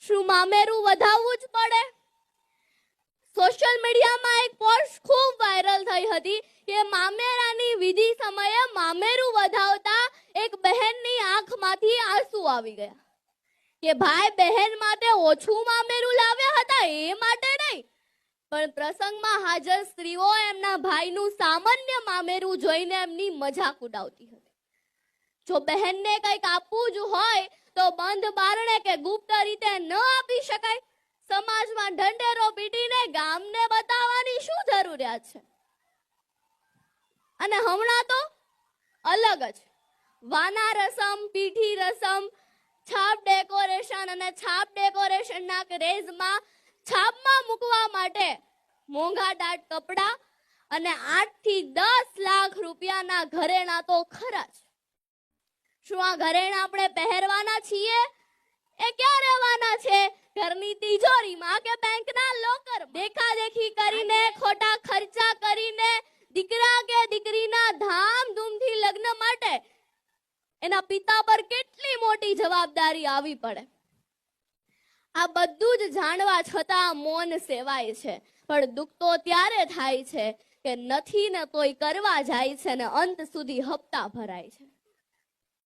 શું મામેરું વધાવવું જ પડે? સોશિયલ મીડિયામાં એક પોસ્ટ ખૂબ વાયરલ થઈ હતી કે મામેરાની વિધિ સમયે મામેરું વધાવતા એક બહેનની આંખમાંથી આંસુ આવી ગયા કે ભાઈ બહેન માટે ઓછું મામેરું લાવ્યા હતા એ માટે નહીં, પણ પ્રસંગમાં હાજર સ્ત્રીઓ એમના ભાઈનું સામાન્ય મામેરું જોઈને એમની મજાક ઉડાવતી હતી. જો બહેનને કંઈક આપવું જ હોય તો બંધ બારણે કે ગુપ્ત રીતે ન આપી શકાય? સમાજમાં ઢંઢેરો પીટીને ગામને બતાવવાની શું જરૂરિયાત છે? અને હમણાં તો અલગ જ વાના રસમ, પીઠી રસમ, છાપ ડેકોરેશન અને છાપ ડેકોરેશનના ક્રેઝમાં છાપમાં મૂકવા માટે મોંઘાદાટ કપડાં અને 8 થી 10 લાખ રૂપિયાના ઘરેણા તો ખરા જ. શું આ ઘરેણા આપણે પહેરવાના છીએ? એ ક્યાં રહેવાના છે? ઘરની તિજોરીમાં કે બેંકના લોકર? દેખાદેખી કરીને, ખોટા ખર્ચા કરીને દીકરા કે દીકરીના ધામધૂમથી લગ્ન માટે એના પિતા પર કેટલી મોટી જવાબદારી આવી પડે. આ બધું જ જાણવા છતાં મૌન સેવાય છે. પણ દુઃખ તો ત્યારે થાય છે કે નથી ને તોય કરવા જાય છે ને અંત સુધી હપ્તા ભરાય છે.